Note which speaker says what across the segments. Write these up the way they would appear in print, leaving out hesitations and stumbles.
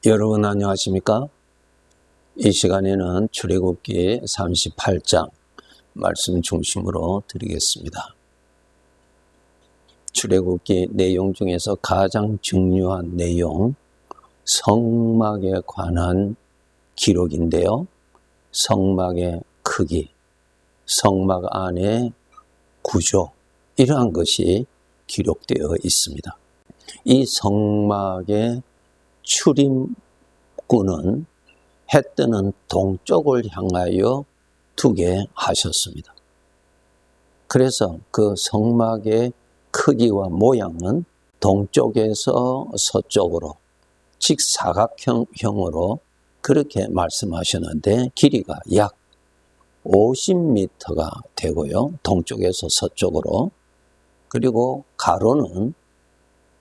Speaker 1: 여러분 안녕하십니까? 이 시간에는 출애굽기 38장 말씀 중심으로 드리겠습니다. 출애굽기 내용 중에서 가장 중요한 내용, 성막에 관한 기록인데요. 성막의 크기, 성막 안의 구조, 이러한 것이 기록되어 있습니다. 이 성막의 출입구는 해 뜨는 동쪽을 향하여 두게 하셨습니다. 그래서 그 성막의 크기와 모양은 동쪽에서 서쪽으로 직사각형으로 그렇게 말씀하셨는데 길이가 약 50m가 되고요. 동쪽에서 서쪽으로. 그리고 가로는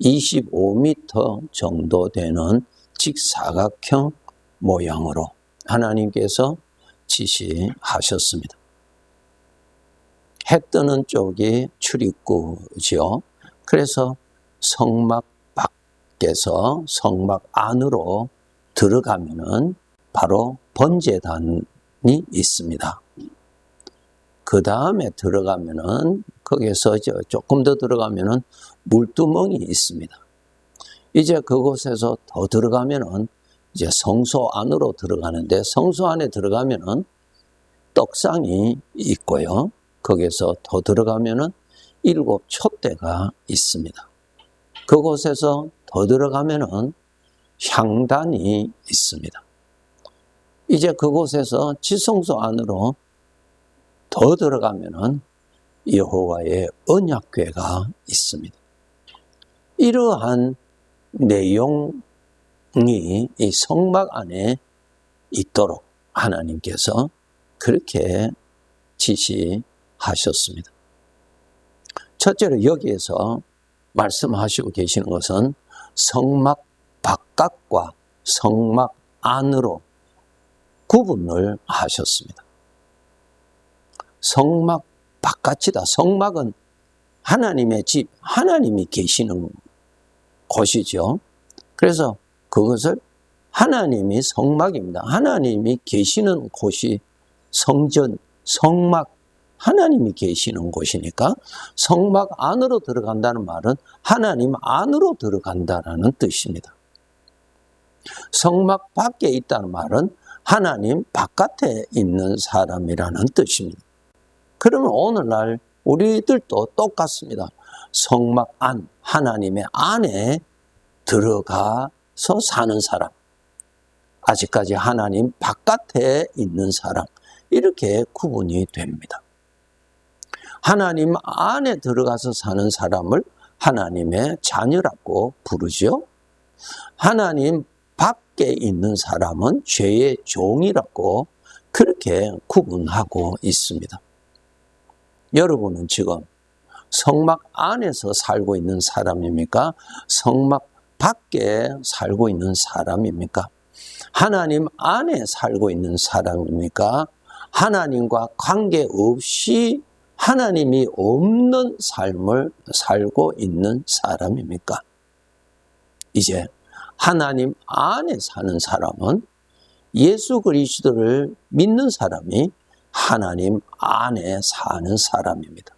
Speaker 1: 25m 정도 되는 직사각형 모양으로 하나님께서 지시하셨습니다. 해 뜨는 쪽이 출입구죠. 그래서 성막 밖에서 성막 안으로 들어가면은 바로 번제단이 있습니다. 그 다음에 들어가면은 거기서 조금 더 들어가면은 물두멍이 있습니다. 이제 그곳에서 더 들어가면은 이제 성소 안으로 들어가는데 성소 안에 들어가면은 떡상이 있고요. 거기서 더 들어가면은 7 촛대가 있습니다. 그곳에서 더 들어가면은 향단이 있습니다. 이제 그곳에서 지성소 안으로 더 들어가면은 여호와의 언약궤가 있습니다. 이러한 내용이 이 성막 안에 있도록 하나님께서 그렇게 지시하셨습니다. 첫째로 여기에서 말씀하시고 계시는 것은 성막 바깥과 성막 안으로 구분을 하셨습니다. 성막 바깥이다. 성막은 하나님의 집, 하나님이 계시는 곳이죠. 그래서 그것을 하나님이 성막입니다. 하나님이 계시는 곳이 성전, 성막, 하나님이 계시는 곳이니까 성막 안으로 들어간다는 말은 하나님 안으로 들어간다는 뜻입니다. 성막 밖에 있다는 말은 하나님 바깥에 있는 사람이라는 뜻입니다. 그러면 오늘날 우리들도 똑같습니다. 성막 안, 하나님의 안에 들어가서 사는 사람, 아직까지 하나님 바깥에 있는 사람, 이렇게 구분이 됩니다. 하나님 안에 들어가서 사는 사람을 하나님의 자녀라고 부르죠. 하나님 밖에 있는 사람은 죄의 종이라고 그렇게 구분하고 있습니다. 여러분은 지금 성막 안에서 살고 있는 사람입니까? 성막 밖에 살고 있는 사람입니까? 하나님 안에 살고 있는 사람입니까? 하나님과 관계없이 하나님이 없는 삶을 살고 있는 사람입니까? 이제 하나님 안에 사는 사람은 예수 그리스도를 믿는 사람이 하나님 안에 사는 사람입니다.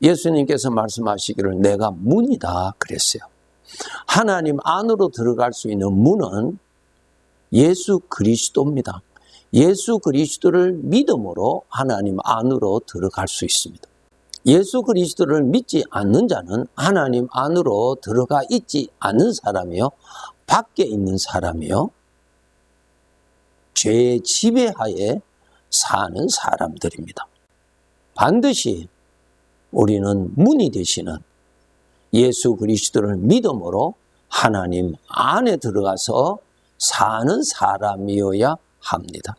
Speaker 1: 예수님께서 말씀하시기를 내가 문이다 그랬어요. 하나님 안으로 들어갈 수 있는 문은 예수 그리스도입니다. 예수 그리스도를 믿음으로 하나님 안으로 들어갈 수 있습니다. 예수 그리스도를 믿지 않는 자는 하나님 안으로 들어가 있지 않는 사람이요, 밖에 있는 사람이요, 죄의 지배하에 사는 사람들입니다. 반드시 우리는 문이 되시는 예수 그리스도를 믿음으로 하나님 안에 들어가서 사는 사람이어야 합니다.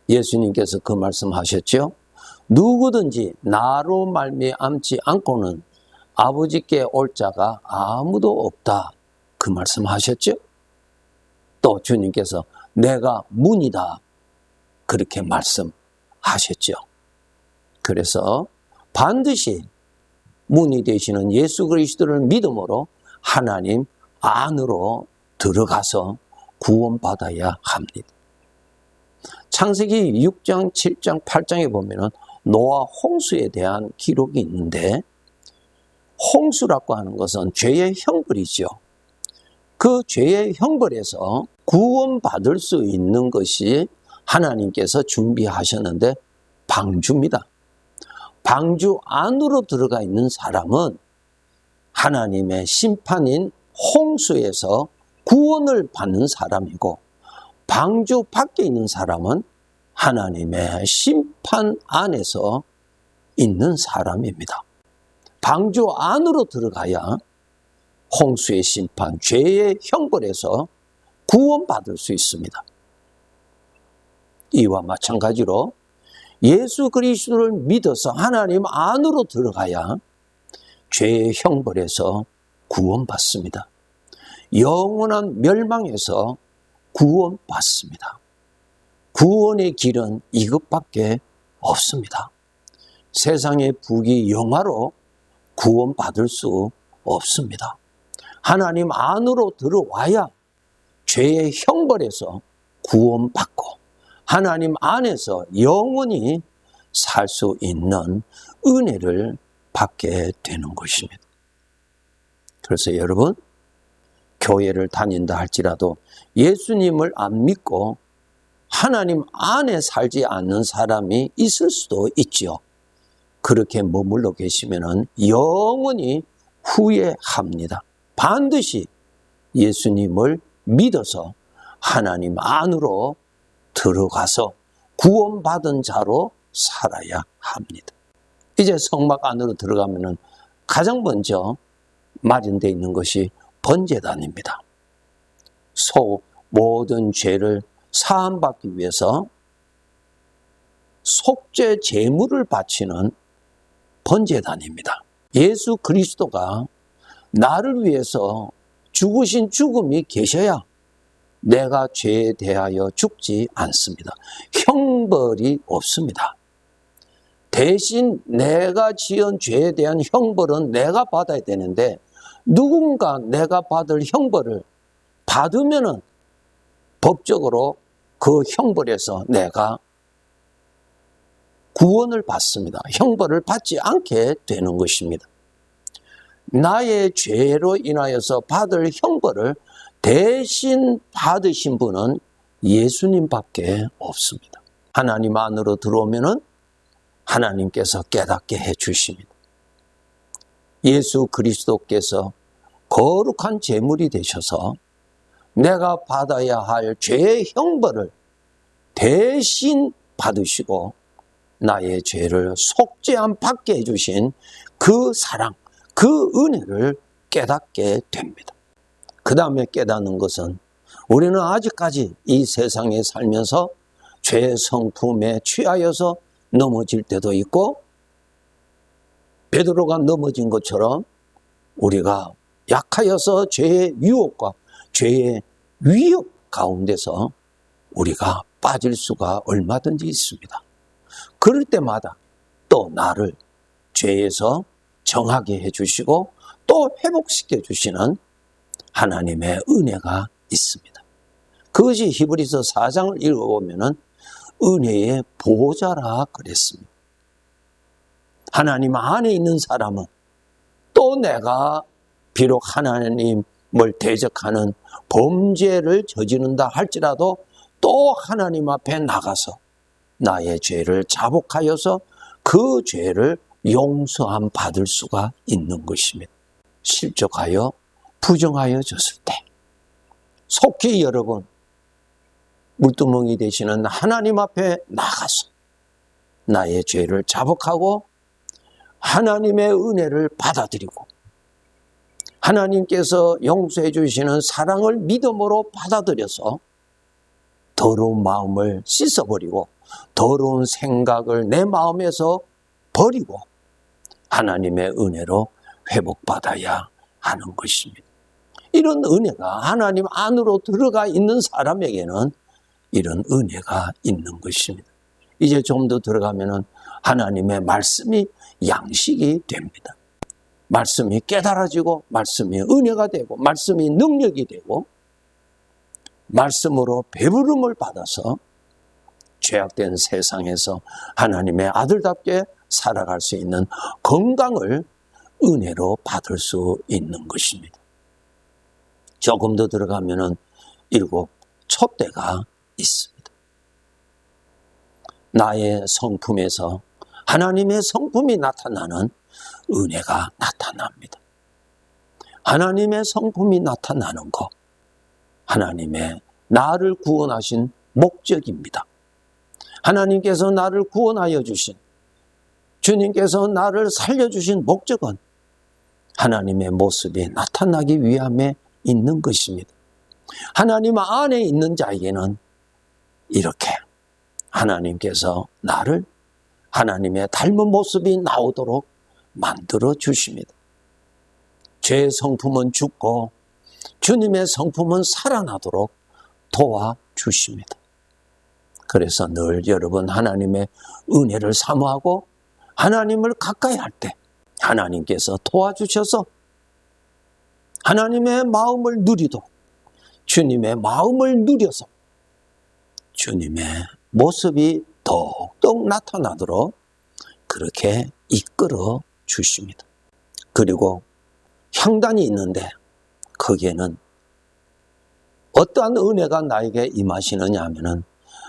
Speaker 1: 예수님께서 그 말씀하셨죠. 누구든지 나로 말미암지 않고는 아버지께 올 자가 아무도 없다. 그 말씀하셨죠. 또 주님께서 내가 문이다. 그렇게 말씀하셨죠. 그래서 반드시 문이 되시는 예수 그리스도를 믿음으로 하나님 안으로 들어가서 구원받아야 합니다. 창세기 6장, 7장, 8장에 보면은 노아 홍수에 대한 기록이 있는데, 홍수라고 하는 것은 죄의 형벌이죠. 그 죄의 형벌에서 구원받을 수 있는 것이 하나님께서 준비하셨는데 방주입니다. 방주 안으로 들어가 있는 사람은 하나님의 심판인 홍수에서 구원을 받는 사람이고, 방주 밖에 있는 사람은 하나님의 심판 안에서 있는 사람입니다. 방주 안으로 들어가야 홍수의 심판, 죄의 형벌에서 구원받을 수 있습니다. 이와 마찬가지로 예수 그리스도를 믿어서 하나님 안으로 들어가야 죄의 형벌에서 구원받습니다. 영원한 멸망에서 구원받습니다. 구원의 길은 이것밖에 없습니다. 세상의 부귀 영화로 구원받을 수 없습니다. 하나님 안으로 들어와야 죄의 형벌에서 구원받고 하나님 안에서 영원히 살 수 있는 은혜를 받게 되는 것입니다. 그래서 여러분, 교회를 다닌다 할지라도 예수님을 안 믿고 하나님 안에 살지 않는 사람이 있을 수도 있죠. 그렇게 머물러 계시면 영원히 후회합니다. 반드시 예수님을 믿어서 하나님 안으로 들어가서 구원받은 자로 살아야 합니다. 이제 성막 안으로 들어가면 가장 먼저 마련되어 있는 것이 번제단입니다. 모든 죄를 사함받기 위해서 속죄 제물을 바치는 번제단입니다. 예수 그리스도가 나를 위해서 죽으신 죽음이 계셔야 내가 죄에 대하여 죽지 않습니다. 형벌이 없습니다. 대신 내가 지은 죄에 대한 형벌은 내가 받아야 되는데, 누군가 내가 받을 형벌을 받으면은 법적으로 그 형벌에서 내가 구원을 받습니다. 형벌을 받지 않게 되는 것입니다. 나의 죄로 인하여서 받을 형벌을 대신 받으신 분은 예수님밖에 없습니다. 하나님 안으로 들어오면은 하나님께서 깨닫게 해 주십니다. 예수 그리스도께서 거룩한 제물이 되셔서 내가 받아야 할 죄의 형벌을 대신 받으시고 나의 죄를 속죄함 받게 해주신 그 사랑, 그 은혜를 깨닫게 됩니다. 그 다음에 깨닫는 것은 우리는 아직까지 이 세상에 살면서 죄의 성품에 취하여서 넘어질 때도 있고, 베드로가 넘어진 것처럼 우리가 약하여서 죄의 유혹과 죄의 위협 가운데서 우리가 빠질 수가 얼마든지 있습니다. 그럴 때마다 또 나를 죄에서 정하게 해주시고 또 회복시켜 주시는 하나님의 은혜가 있습니다. 그것이 히브리서 4장을 읽어보면 은혜의 보호자라 그랬습니다. 하나님 안에 있는 사람은 또 내가 비록 하나님을 대적하는 범죄를 저지른다 할지라도 또 하나님 앞에 나가서 나의 죄를 자복하여서 그 죄를 용서함 받을 수가 있는 것입니다. 실족하여 부정하여졌을 때 속히 여러분 물두멍이 되시는 하나님 앞에 나가서 나의 죄를 자복하고 하나님의 은혜를 받아들이고 하나님께서 용서해 주시는 사랑을 믿음으로 받아들여서 더러운 마음을 씻어버리고 더러운 생각을 내 마음에서 버리고 하나님의 은혜로 회복받아야 하는 것입니다. 이런 은혜가 하나님 안으로 들어가 있는 사람에게는 이런 은혜가 있는 것입니다. 이제 좀 더 들어가면 하나님의 말씀이 양식이 됩니다. 말씀이 깨달아지고 말씀이 은혜가 되고 말씀이 능력이 되고 말씀으로 배부름을 받아서 죄악된 세상에서 하나님의 아들답게 살아갈 수 있는 건강을 은혜로 받을 수 있는 것입니다. 조금 더 들어가면은 7 촛대가 있습니다. 나의 성품에서 하나님의 성품이 나타나는 은혜가 나타납니다. 하나님의 성품이 나타나는 것, 하나님의 나를 구원하신 목적입니다. 하나님께서 나를 구원하여 주신, 주님께서 나를 살려주신 목적은 하나님의 모습이 나타나기 위함에 있는 것입니다. 하나님 안에 있는 자에게는 이렇게 하나님께서 나를 하나님의 닮은 모습이 나오도록 만들어 주십니다. 죄의 성품은 죽고 주님의 성품은 살아나도록 도와주십니다. 그래서 늘 여러분 하나님의 은혜를 사모하고 하나님을 가까이 할 때 하나님께서 도와주셔서 하나님의 마음을 누리도록, 주님의 마음을 누려서 주님의 모습이 더욱 나타나도록 그렇게 이끌어 주십니다. 그리고 향단이 있는데 거기에는 어떠한 은혜가 나에게 임하시느냐 하면은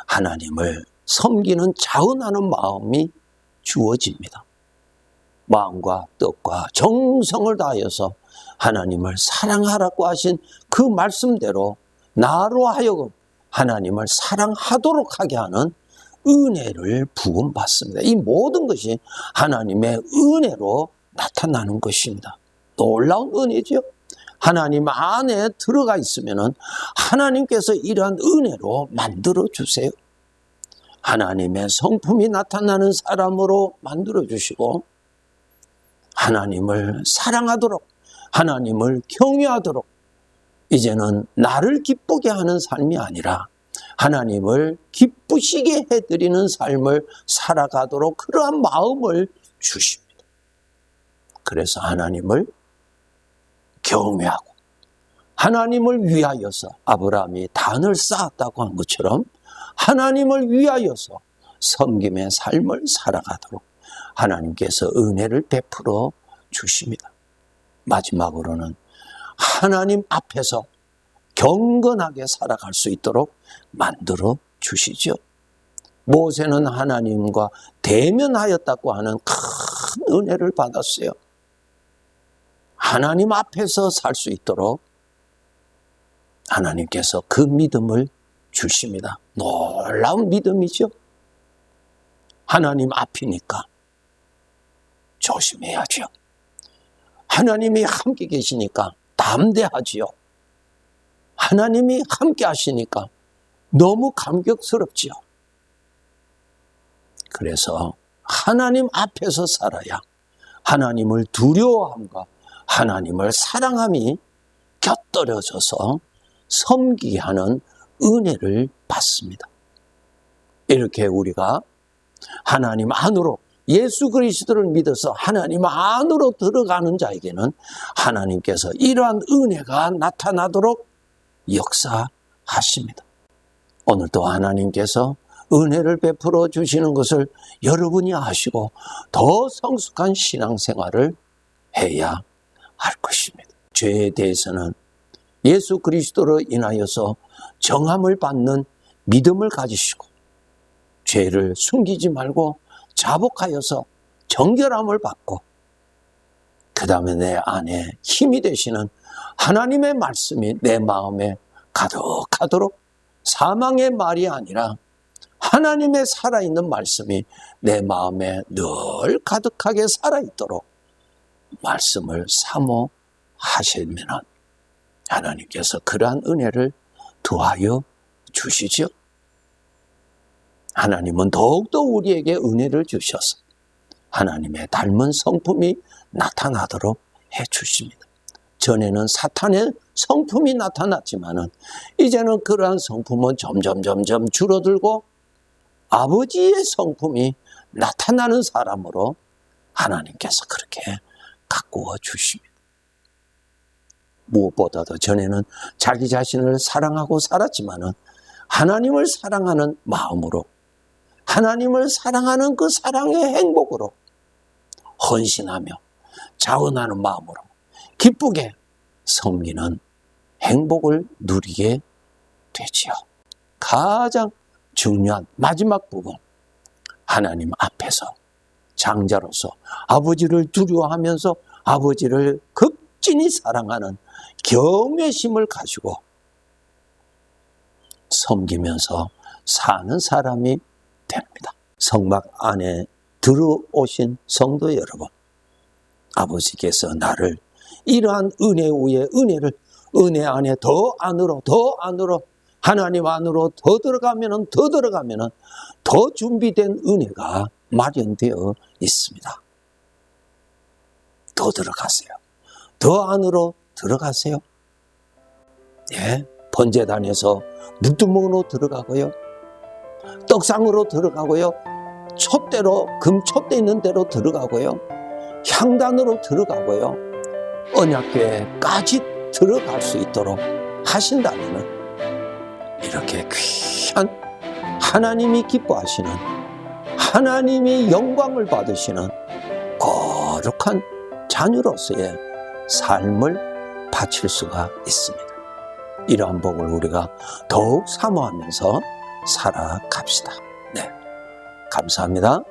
Speaker 1: 하나님을 섬기는 자원하는 마음이 주어집니다. 마음과 뜻과 정성을 다하여서 하나님을 사랑하라고 하신 그 말씀대로 나로 하여금 하나님을 사랑하도록 하게 하는 은혜를 부음받습니다. 이 모든 것이 하나님의 은혜로 나타나는 것입니다. 놀라운 은혜죠. 하나님 안에 들어가 있으면 하나님께서 이러한 은혜로 만들어 주세요. 하나님의 성품이 나타나는 사람으로 만들어 주시고 하나님을 사랑하도록, 하나님을 경외하도록, 이제는 나를 기쁘게 하는 삶이 아니라 하나님을 기쁘시게 해드리는 삶을 살아가도록 그러한 마음을 주십니다. 그래서 하나님을 경외하고 하나님을 위하여서 아브라함이 단을 쌓았다고 한 것처럼 하나님을 위하여서 섬김의 삶을 살아가도록 하나님께서 은혜를 베풀어 주십니다. 마지막으로는 하나님 앞에서 경건하게 살아갈 수 있도록 만들어 주시죠. 모세는 하나님과 대면하였다고 하는 큰 은혜를 받았어요. 하나님 앞에서 살 수 있도록 하나님께서 그 믿음을 주십니다. 놀라운 믿음이죠. 하나님 앞이니까 조심해야죠. 하나님이 함께 계시니까 담대하지요. 하나님이 함께 하시니까 너무 감격스럽지요. 그래서 하나님 앞에서 살아야 하나님을 두려워함과 하나님을 사랑함이 곁들여져서 섬기게 하는 은혜를 받습니다. 이렇게 우리가 하나님 안으로 예수 그리스도를 믿어서 하나님 안으로 들어가는 자에게는 하나님께서 이러한 은혜가 나타나도록 역사하십니다. 오늘도 하나님께서 은혜를 베풀어 주시는 것을 여러분이 아시고 더 성숙한 신앙생활을 해야 할 것입니다. 죄에 대해서는 예수 그리스도로 인하여서 정함을 받는 믿음을 가지시고 죄를 숨기지 말고 자복하여서 정결함을 받고 그 다음에 내 안에 힘이 되시는 하나님의 말씀이 내 마음에 가득하도록 사망의 말이 아니라 하나님의 살아있는 말씀이 내 마음에 늘 가득하게 살아있도록 말씀을 사모하시면 하나님께서 그러한 은혜를 더하여 주시죠. 하나님은 더욱더 우리에게 은혜를 주셔서 하나님의 닮은 성품이 나타나도록 해주십니다. 전에는 사탄의 성품이 나타났지만은 이제는 그러한 성품은 점점 줄어들고 아버지의 성품이 나타나는 사람으로 하나님께서 그렇게 가꾸어 주십니다. 무엇보다도 전에는 자기 자신을 사랑하고 살았지만은 하나님을 사랑하는 마음으로, 하나님을 사랑하는 그 사랑의 행복으로 헌신하며 자원하는 마음으로 기쁘게 섬기는 행복을 누리게 되지요. 가장 중요한 마지막 부분, 하나님 앞에서 장자로서 아버지를 두려워하면서 아버지를 극진히 사랑하는 경외심을 가지고 섬기면서 사는 사람이 됩니다. 성막 안에 들어오신 성도 여러분, 아버지께서 나를 이러한 은혜 위에 은혜를, 은혜 안에 더 안으로 하나님 안으로 더 들어가면은 더 준비된 은혜가 마련되어 있습니다. 더 들어가세요. 더 안으로 들어가세요. 예, 번제단에서 물두멍으로 들어가고요, 떡상으로 들어가고요, 촛대로, 금촛대 있는 데로 들어가고요, 향단으로 들어가고요, 언약궤까지 들어갈 수 있도록 하신다면 이렇게 귀한 하나님이 기뻐하시는, 하나님이 영광을 받으시는 거룩한 자녀로서의 삶을 바칠 수가 있습니다. 이러한 복을 우리가 더욱 사모하면서 살아갑시다. 네, 감사합니다.